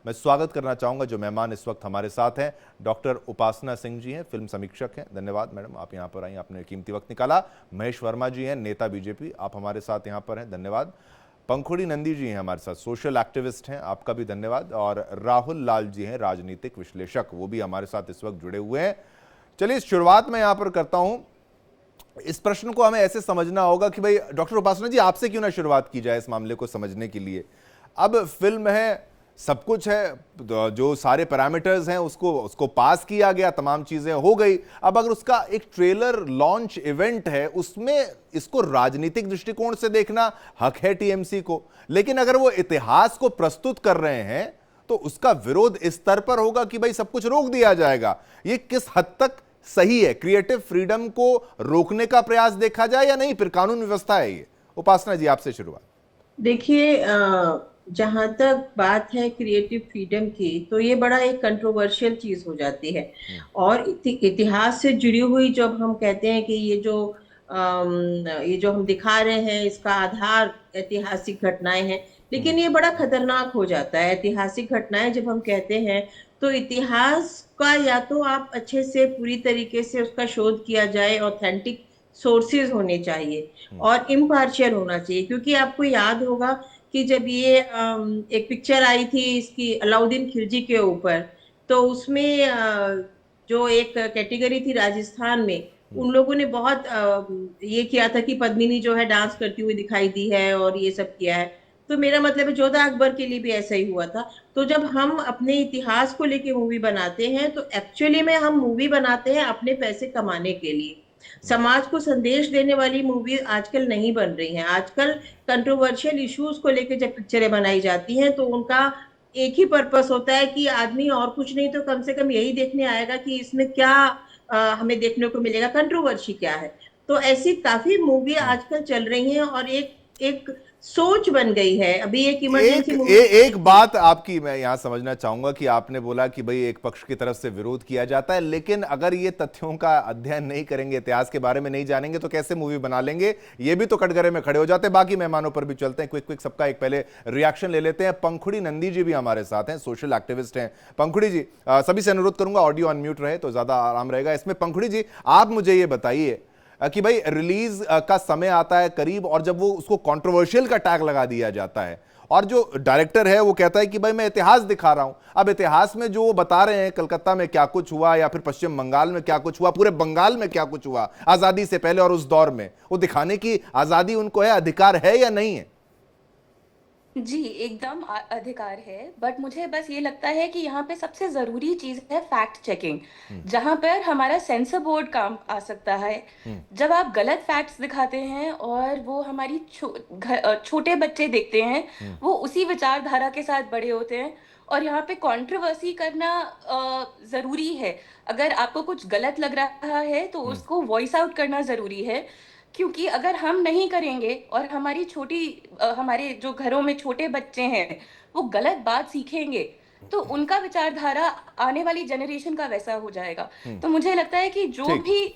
मैं स्वागत करना चाहूंगा जो मेहमान इस वक्त हमारे साथ हैं। डॉक्टर उपासना सिंह जी हैं, फिल्म समीक्षक हैं। धन्यवाद मैडम, आप यहाँ पर आई, आपने कीमती वक्त निकाला। महेश वर्मा जी हैं, नेता बीजेपी, आप हमारे साथ यहाँ पर हैं, धन्यवाद। पंखुड़ी नंदी जी हैं हमारे साथ, सोशल एक्टिविस्ट हैं, आपका भी धन्यवाद। और राहुल लाल जी हैं, राजनीतिक विश्लेषक, वो भी हमारे साथ इस वक्त जुड़े हुए हैं। चलिए शुरुआत मैं यहाँ पर करता हूँ। इस प्रश्न को हमें ऐसे समझना होगा कि भाई डॉक्टर उपासना जी, आपसे क्यों ना शुरुआत की जाए इस मामले को समझने के लिए। अब फिल्म है, सब कुछ है, जो सारे पैरामीटर्स हैं उसको पास किया गया, तमाम चीजें हो गई। अब अगर उसका एक ट्रेलर लॉन्च इवेंट है, उसमें इसको राजनीतिक दृष्टिकोण से देखना हक है टीएमसी को, लेकिन अगर वो इतिहास को प्रस्तुत कर रहे हैं तो उसका विरोध इस स्तर पर होगा कि भाई सब कुछ रोक दिया जाएगा। ये किस हद तक सही है? क्रिएटिव फ्रीडम को रोकने का प्रयास देखा जाए या नहीं, फिर कानून व्यवस्था है ये? उपासना जी, आपसे शुरुआत। देखिए, जहां तक बात है क्रिएटिव फ्रीडम की, तो ये बड़ा एक कंट्रोवर्शियल चीज हो जाती है। और इतिहास से जुड़ी हुई जब हम कहते हैं कि ये जो हम दिखा रहे हैं इसका आधार ऐतिहासिक घटनाएं हैं, लेकिन ये बड़ा खतरनाक हो जाता है। ऐतिहासिक घटनाएं जब हम कहते हैं तो इतिहास का या तो आप अच्छे से पूरी तरीके से उसका शोध किया जाए, ऑथेंटिक सोर्सेज होने चाहिए और इम्पार्शियल होना चाहिए। क्योंकि आपको याद होगा कि जब ये एक पिक्चर आई थी इसकी अलाउद्दीन खिलजी के ऊपर, तो उसमें जो एक कैटेगरी थी राजस्थान में, उन लोगों ने बहुत ये किया था कि पद्मिनी जो है डांस करती हुई दिखाई दी है और ये सब किया है। तो मेरा मतलब है जोधा अकबर के लिए भी ऐसा ही हुआ था। तो जब हम अपने इतिहास को लेके मूवी बनाते हैं तो एक्चुअली में हम मूवी बनाते हैं अपने पैसे कमाने के लिए। समाज को संदेश देने वाली मूवी आजकल नहीं बन रही हैं। आजकल कंट्रोवर्शियल इश्यूज को लेकर जब पिक्चरें बनाई जाती हैं तो उनका एक ही पर्पस होता है कि आदमी और कुछ नहीं तो कम से कम यही देखने आएगा कि इसमें क्या हमें देखने को मिलेगा, कंट्रोवर्सी क्या है। तो ऐसी काफी मूवी आजकल चल रही हैं और एक एक सोच बन गई है। अभी एक इमरजेंसी मूवी एक बात आपकी मैं यहां समझना चाहूंगा कि आपने बोला कि भाई एक पक्ष की तरफ से विरोध किया जाता है, लेकिन अगर ये तथ्यों का अध्ययन नहीं करेंगे, इतिहास के बारे में नहीं जानेंगे तो कैसे मूवी बना लेंगे? ये भी तो कटघरे में खड़े हो जाते हैं। बाकी मेहमानों पर भी चलते हैं, क्विक सबका एक पहले रिएक्शन ले लेते हैं। पंखुड़ी नंदी जी भी हमारे साथ हैं, सोशल एक्टिविस्ट हैं। पंखुड़ी जी, सभी से अनुरोध करूंगा ऑडियो अनम्यूट रहे तो ज्यादा आराम रहेगा इसमें। पंखुड़ी जी, आप मुझे ये बताइए कि भाई रिलीज का समय आता है करीब, और जब वो उसको कंट्रोवर्शियल का टैग लगा दिया जाता है और जो डायरेक्टर है वो कहता है कि भाई मैं इतिहास दिखा रहा हूं। अब इतिहास में जो वो बता रहे हैं कलकत्ता में क्या कुछ हुआ या फिर पश्चिम बंगाल में क्या कुछ हुआ, पूरे बंगाल में क्या कुछ हुआ आजादी से पहले और उस दौर में, वो दिखाने की आजादी उनको है, अधिकार है या नहीं है? जी, एकदम अधिकार है। बट मुझे बस ये लगता है कि यहाँ पे सबसे ज़रूरी चीज़ है फैक्ट चेकिंग, जहाँ पर हमारा सेंसर बोर्ड काम आ सकता है। जब आप गलत फैक्ट्स दिखाते हैं और वो हमारी छोटे बच्चे देखते हैं, वो उसी विचारधारा के साथ बड़े होते हैं। और यहाँ पे कंट्रोवर्सी करना ज़रूरी है। अगर आपको कुछ गलत लग रहा है तो उसको वॉइस आउट करना ज़रूरी है। क्योंकि अगर हम नहीं करेंगे और हमारे जो घरों में छोटे बच्चे हैं वो गलत बात सीखेंगे, तो उनका विचारधारा आने वाली जनरेशन का वैसा हो जाएगा। तो मुझे लगता है कि जो ठीक। भी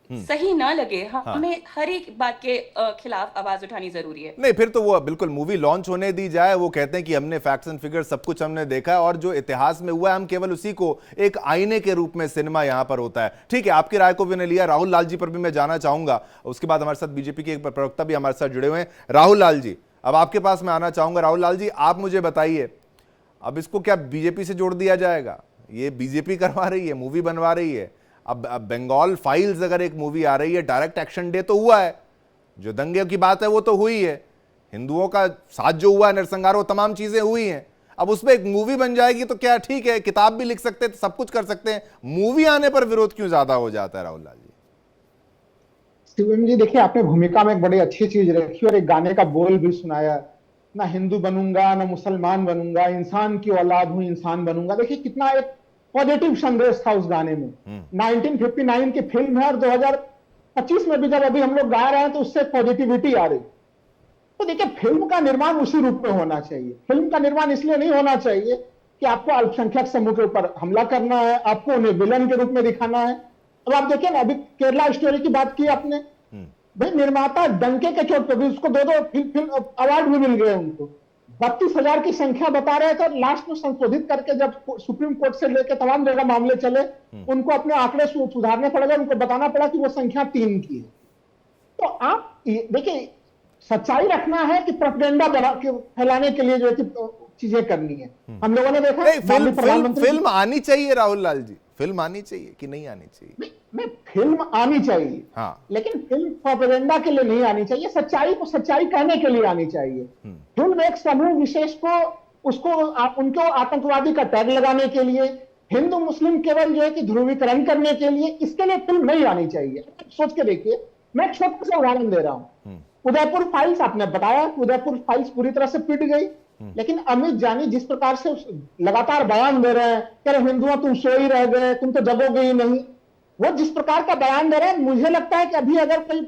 सही ना लगे, हाँ, हमें हर एक बात के खिलाफ आवाज उठानी जरूरी है। नहीं, फिर तो वो बिल्कुल मूवी लॉन्च होने दी जाए। वो कहते हैं कि हमने फैक्ट्स एंड फिगर सब कुछ हमने देखा है और जो इतिहास में हुआ है हम केवल उसी को एक आईने के रूप में सिनेमा यहां पर होता है। ठीक है, आपकी राय को भी मैंने लिया। राहुल लाल जी पर भी मैं जाना चाहूंगा, उसके बाद हमारे साथ बीजेपी के एक प्रवक्ता भी हमारे साथ जुड़े हुए हैं। राहुल लाल जी, अब आपके पास मैं आना चाहूंगा। राहुल लाल जी, आप मुझे बताइए, अब इसको क्या बीजेपी से जोड़ दिया जाएगा? ये बीजेपी करवा रही है, मूवी बनवा रही है। अब बंगाल फाइल्स अगर एक मूवी आ रही है, डायरेक्ट एक्शन डे तो हुआ है, जो दंगे की बात है वो तो हुई है, हिंदुओं का साथ जो हुआ है, नरसंहार, वो तमाम चीजें हुई हैं। अब उसमें एक मूवी बन जाएगी तो क्या ठीक है, किताब भी लिख सकते हैं, सब कुछ कर सकते हैं, मूवी आने पर विरोध क्यों ज्यादा हो जाता है? राहुल लाल जी। शिवम जी, देखिए आपने भूमिका में एक बड़ी अच्छी चीज रखी और एक गाने का बोल भी सुनाया, ना हिंदू बनूंगा ना मुसलमान बनूंगा, इंसान की औलाद हूं इंसान बनूंगा। देखिए कितना एक पॉजिटिव संदेश था उस गाने में। 1959 की फिल्म है और 2025 में भी जब अभी हम लोग गा रहे हैं तो उससे पॉजिटिविटी आ रही। तो देखिए फिल्म का निर्माण उसी रूप में होना चाहिए। फिल्म का निर्माण इसलिए नहीं होना चाहिए कि आपको अल्पसंख्यक समूह के ऊपर हमला करना है, आपको उन्हें विलन के रूप में दिखाना है। अब आप देखिए ना, अभी केरला स्टोरी की बात की आपने, भाई निर्माता डंके के चोट पे भी उसको दो फिल्म अवार्ड भी मिल गए उनको। 32,000 की संख्या बता रहे थे, लास्ट में संशोधित करके जब सुप्रीम कोर्ट से लेकर तमाम जगह मामले चले, उनको अपने आंकड़े सुधारने पड़ेगा, उनको बताना पड़ा कि वो संख्या 3 की है। तो आप देखिए, सच्चाई रखना है कि प्रोपेगेंडा फैलाने के लिए जो चीजें करनी है। हम लोगों ने देखा फिल्म आनी चाहिए राहुल लाल जी, फिल्म आनी चाहिए कि नहीं आनी चाहिए? नहीं, फिल्म आनी चाहिए, हाँ, लेकिन फिल्म प्रोपेगेंडा के लिए नहीं आनी चाहिए, सच्चाई को सच्चाई कहने के लिए आनी चाहिए। फिल्म एक समूह विशेष को उनको आतंकवादी का टैग लगाने के लिए, हिंदू मुस्लिम केवल जो है कि ध्रुवीकरण करने के लिए, इसके लिए फिल्म नहीं आनी चाहिए। सोच के देखिए, मैं छोटा सा उदाहरण दे रहा हूं। उदयपुर फाइल्स, आपने बताया कि उदयपुर फाइल्स पूरी तरह से पिट गई, लेकिन अमित जानी जिस प्रकार से लगातार बयान दे रहे हैं कि अरे हिंदुओं तुम सो ही रह गए, तुम तो जगोगे ही नहीं, वो जिस प्रकार का बयान दे रहे हैं, मुझे लगता है कि अभी अगर कोई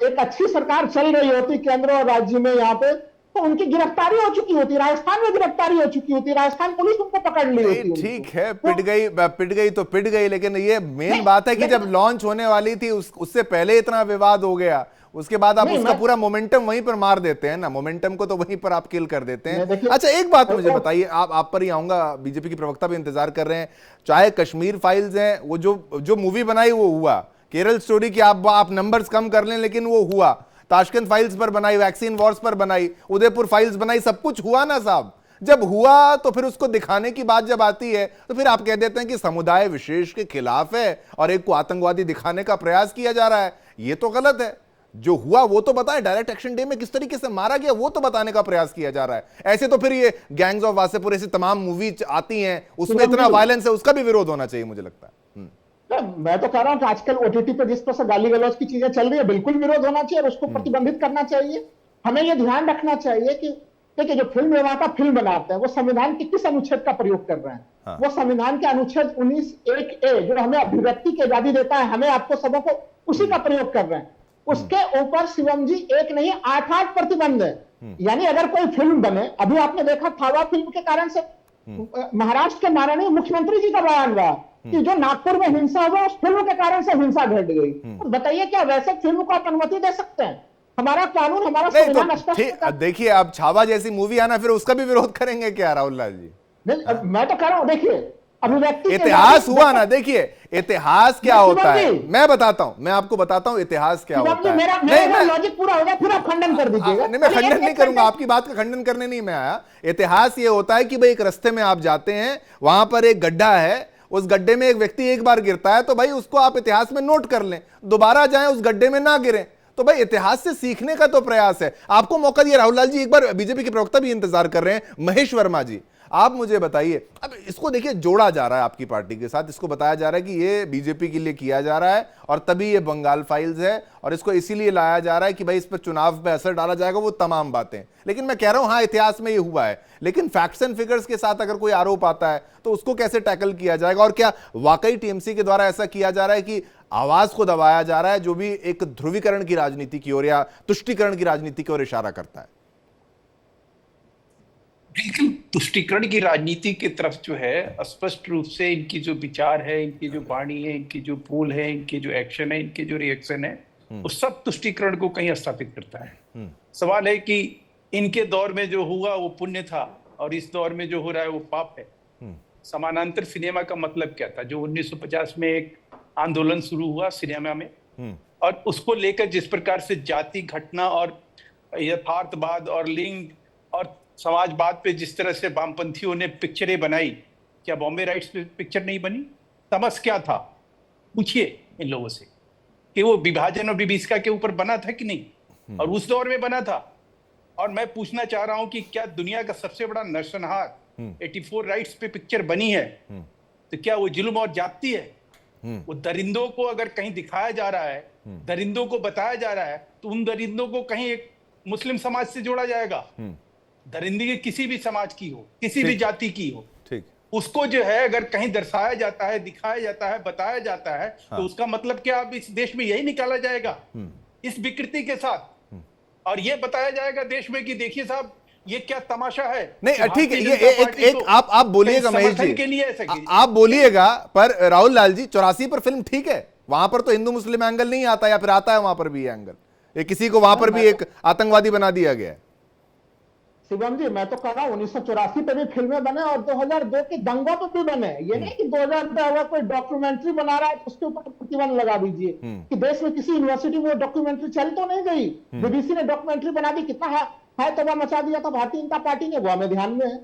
एक अच्छी सरकार चल रही होती केंद्र और राज्य में यहाँ पे, तो उनकी गिरफ्तारी हो चुकी होती, राजस्थान में गिरफ्तारी हो चुकी होती, राजस्थान पुलिस उनको पकड़ ली होती। ठीक है, पिट गई तो पिट गई, लेकिन ये मेन बात है कि जब लॉन्च होने वाली थी उससे पहले इतना विवाद हो गया, उसके बाद आप उसका पूरा मोमेंटम वहीं पर मार देते हैं ना, मोमेंटम को तो वहीं पर आप किल कर देते हैं। अच्छा, एक बात मुझे बताइए, आप पर ही आऊंगा, बीजेपी की प्रवक्ता भी इंतजार कर रहे हैं, चाहे कश्मीर फाइल्स हैं, वो जो मूवी बनाई वो हुआ, केरल स्टोरी की आप नंबर्स कम कर लें, लेकिन वो हुआ, ताशकंद फाइल्स पर बनाई, वैक्सीन वॉर्स पर बनाई, उदयपुर फाइल्स बनाई, सब कुछ हुआ ना साहब। जब हुआ तो फिर उसको दिखाने की बात जब आती है तो फिर आप कह देते हैं कि समुदाय विशेष के खिलाफ है और एक को आतंकवादी दिखाने का प्रयास किया जा रहा है। ये तो गलत है। जो हुआ वो तो बताएं, डायरेक्ट एक्शन डे में किस तरीके से मारा गया वो तो बताने का प्रयास किया जा रहा है। ऐसे तो फिर ये गैंग्स ऑफ वासेपुर ऐसी तमाम मूवी आती हैं, उसमें इतना वायलेंस है, उसका भी विरोध होना चाहिए मुझे लगता है। मैं तो कह रहा हूं कि आजकल ओटीटी पे जिस तरह से गाली गलौज की चीजें चल रही है, बिल्कुल विरोध होना चाहिए और उसको प्रतिबंधित करना चाहिए। हमें यह ध्यान रखना चाहिए कि देखिए, जो फिल्म निर्माता फिल्म बनाते हैं वो संविधान के किस अनुच्छेद का प्रयोग कर रहे हैं। हाँ। वो संविधान के अनुच्छेद 19(1)(a) जो हमें अभिव्यक्ति की आजादी देता है, हमें आपको सबों को उसी का प्रयोग कर रहे हैं। उसके ऊपर शिवम जी एक नहीं 8 प्रतिबंध है। यानी अगर कोई फिल्म बने, अभी आपने देखा थावा फिल्म के कारण से महाराष्ट्र के माननीय मुख्यमंत्री जी का बयान रहा कि जो नागपुर में हिंसा हुआ उस फिल्म के कारण से हिंसा घट गई। तो बताइए, क्या वैसे फिल्म को आप अनुमति दे सकते हैं? हमारा कानून, हमारा संविधान स्पष्ट। देखिए, आप छावा जैसी मूवी आना, फिर उसका भी विरोध करेंगे क्या राहुल लाल जी? मैं तो कह रहा हूं, देखिए अभिव्यक्ति इतिहास हुआ ना, देखिए इतिहास क्या होता है, मैं बताता हूं, मैं आपको बताता हूं इतिहास क्या होता है। मेरा लॉजिक पूरा हो गया, फिर आप खंडन कर दीजिएगा। नहीं, मैं खंडन नहीं करूंगा, आपकी बात का खंडन करने नहीं मैं आया। इतिहास ये होता है कि भाई एक रास्ते में आप जाते हैं, वहां पर एक गड्ढा है, उस गड्ढे में एक व्यक्ति एक बार गिरता है तो भाई उसको आप इतिहास में नोट कर लें, दोबारा जाएं उस गड्ढे में ना गिरें। तो भाई इतिहास से सीखने का तो प्रयास है। आपको मौका दिया राहुल लाल जी, एक बार बीजेपी के प्रवक्ता भी इंतजार कर रहे हैं, महेश वर्मा जी, आप मुझे बताइए, अब इसको देखिए जोड़ा जा रहा है आपकी पार्टी के साथ, इसको बताया जा रहा है कि ये बीजेपी के लिए किया जा रहा है और तभी ये बंगाल फाइल्स है और इसको इसीलिए लाया जा रहा है कि भाई इस पर चुनाव पे असर डाला जाएगा, वो तमाम बातें। लेकिन मैं कह रहा हूं, हाँ इतिहास में ये हुआ है, लेकिन फैक्ट्स एंड फिगर्स के साथ अगर कोई आरोप आता है तो उसको कैसे टैकल किया जाएगा? और क्या वाकई टीएमसी के द्वारा ऐसा किया जा रहा है कि आवाज को दबाया जा रहा है, जो भी एक ध्रुवीकरण की राजनीति की ओर या तुष्टीकरण की राजनीति की ओर इशारा करता है? बिल्कुल, तुष्टीकरण की राजनीति की तरफ जो है स्पष्ट रूप से इनकी जो विचार है, इनकी जो वाणी है, इनकी जो बोल है, इनकी जो एक्शन है, इनके जो रिएक्शन है, वो सब तुष्टीकरण को कहीं स्थापित करता है। सवाल है कि इनके दौर में जो हुआ वो पुण्य था और इस दौर में जो हो रहा है वो पाप है। समानांतर सिनेमा का मतलब क्या था? जो 1950 में एक आंदोलन शुरू हुआ सिनेमा में और उसको लेकर जिस प्रकार से जाति घटना और यथार्थवाद और लिंग और समाजवाद पे जिस तरह से वामपंथियों ने पिक्चरें बनाई, क्या बॉम्बे राइट्स पे पिक्चर नहीं बनी? तमस क्या था? पूछिए इन लोगों से कि वो विभाजन और विभीषिका के ऊपर बना था कि नहीं, और उस दौर में बना था। और मैं पूछना चाह रहा हूं कि क्या दुनिया का सबसे बड़ा नरसंहार 84 राइट्स पे पिक्चर बनी है, तो क्या वो जुल्म और जाति है? वो दरिंदों को अगर कहीं दिखाया जा रहा है, दरिंदों को बताया जा रहा है, तो उन दरिंदों को कहीं एक मुस्लिम समाज से जोड़ा जाएगा। दरिंदगी किसी भी समाज की हो, किसी भी जाति की हो, ठीक, उसको जो है अगर कहीं दर्शाया जाता है, दिखाया जाता है, बताया जाता है, तो उसका मतलब क्या अब इस देश में यही निकाला जाएगा इस विकृति के साथ, और ये बताया जाएगा देश में कि देखिए साहब ये क्या तमाशा है। नहीं ठीक है, ये एक आप बोलिएगा महेश जी के लिए आप बोलिएगा, पर राहुल लाल जी 84 पर फिल्म ठीक है, वहां पर तो हिंदू मुस्लिम एंगल नहीं आता, या फिर आता है वहां पर भी एंगल, किसी को वहां पर भी एक आतंकवादी बना दिया गया है। शिवम जी, मैं तो कह रहा हूँ 1984 पे भी फिल्में बने और 2002 के दंगों पे भी बने। ये नहीं कि 2000 पे अगर कोई डॉक्यूमेंट्री बना रहा है तो उसके ऊपर प्रतिबंध लगा दीजिए कि देश में किसी यूनिवर्सिटी में डॉक्यूमेंट्री चल तो नहीं गई। बीबीसी ने डॉक्यूमेंट्री बना दी, कितना है तबाह मचा दिया था भारतीय जनता पार्टी ने, वो हमें ध्यान में है।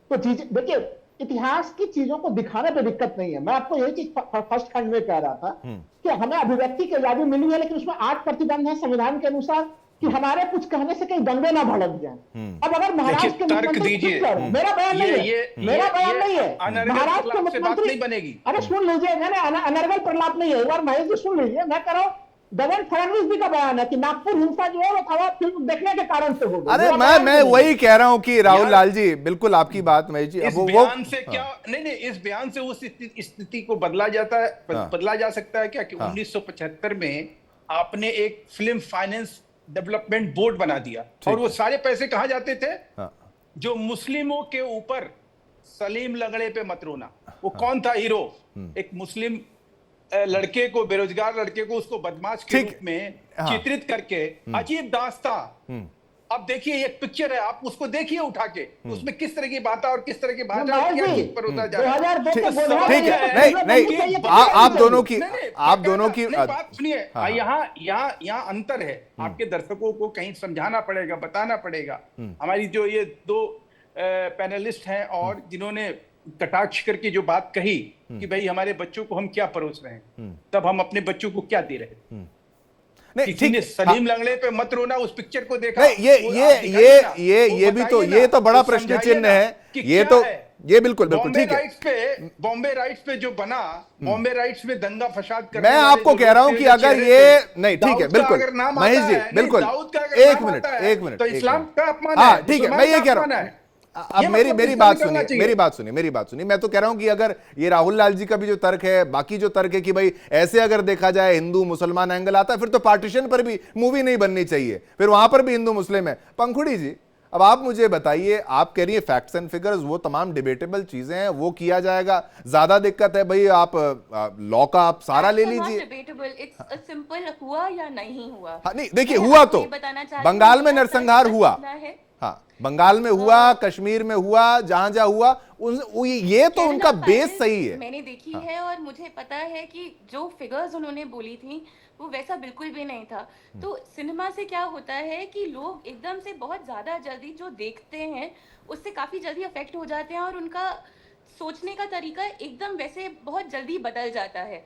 तो चीज देखिए, इतिहास की चीजों को दिखाने पे दिक्कत नहीं है। मैं आपको यही चीज फर्स्ट खंड में कह रहा था कि हमें अभिव्यक्ति की आजादी मिली है, लेकिन उसमें 8 प्रतिबंध है संविधान के अनुसार कि हमारे कुछ कहने से कहीं दंगे ना भड़क जाएं। अब अगर महाराष्ट्र के तर्क मुख्यमंत्री दीजिए। मेरा बयान नहीं है, मेरा बयान नहीं है, महाराष्ट्र के से बात मुख्यमंत्री नहीं बनेगी। अरे सुन लीजिए, मैंने अनर्गल प्रलाप नहीं है, एक बार महेश जी सुन लीजिए। मैं कह रहा हूँ देवेंद्र फडणवीस जी का बयान है कि नागपुर हिंसा जो है वो था फिल्म देखने के कारण से हो गई। अरे मैं वही कह रहा हूं कि राहुल लाल जी, बिल्कुल आपकी बात महेश जी। इस बयान से क्या नहीं, इस बयान से उस स्थिति को बदला जाता है, बदला जा सकता है क्या कि 1975 में आपने एक फिल्म फाइनेंस डेवलपमेंट बोर्ड बना दिया और वो सारे पैसे कहां जाते थे? जो मुस्लिमों के ऊपर सलीम लंगड़े पे मत रोना। वो कौन था हीरो? एक मुस्लिम लड़के को, बेरोजगार लड़के को, उसको बदमाश के रूप में चित्रित करके अजीब दास्तां। अब देखिए एक पिक्चर है, आप उसको देखिए उठा के, उसमें किस तरह की बात और किस तरह की बात पर होता जा रहा है। ठीक है, नहीं आप दोनों की बात सुनिए। यहाँ अंतर है, आपके दर्शकों को कहीं समझाना पड़ेगा, बताना पड़ेगा। हमारी जो ये 2 पैनलिस्ट हैं और जिन्होंने कटाक्ष करके जो बात कही कि भाई हमारे बच्चों को हम क्या परोस रहे हैं, तब हम अपने बच्चों को क्या दे रहे हैं। किसी ने सलीम लंगड़े पे मत रोना उस पिक्चर को देखा? ये भी तो, ये तो बड़ा प्रश्न चिन्ह है। ये तो, ये बिल्कुल ठीक है। बॉम्बे राइट्स पे जो बना, बॉम्बे राइट्स में दंगा फसाद करने मैं आपको कह रहा हूं कि अगर ये नहीं, ठीक है, बिल्कुल महेश जी, बिल्कुल एक मिनट तो इस्लाम का अपमान है। है। ठीक है, मैं ये कह रहा हूं। अब मेरी बात सुनिए। मैं तो कह रहा हूं कि अगर ये राहुल लाल जी का भी जो तर्क है, बाकी जो तर्क है कि भाई ऐसे अगर देखा जाए हिंदू मुसलमान एंगल आता है, फिर तो पार्टीशन पर भी मूवी नहीं बननी चाहिए, फिर वहां पर भी हिंदू मुस्लिम है। पंखुड़ी जी, अब आप मुझे बताइए, आप कह रही है फैक्ट्स एंड फिगर्स, वो तमाम डिबेटेबल चीजें हैं, वो किया जाएगा। ज्यादा दिक्कत है भाई आप लॉ का आप सारा ले लीजिए। सिंपल हुआ या नहीं हुआ? नहीं देखिए, हुआ तो बंगाल में नरसंहार हुआ, हाँ बंगाल में हुआ, कश्मीर में हुआ, जहां हुआ, ये तो उनका बेस सही है। मैंने देखी है और मुझे पता है कि जो फिगर्स उन्होंने बोली थी वो वैसा बिल्कुल भी नहीं था। तो सिनेमा से क्या होता है कि लोग एकदम से बहुत ज्यादा जल्दी जो देखते हैं उससे काफी जल्दी अफेक्ट हो जाते हैं और उनका सोचने का तरीका एकदम वैसे बहुत जल्दी बदल जाता है।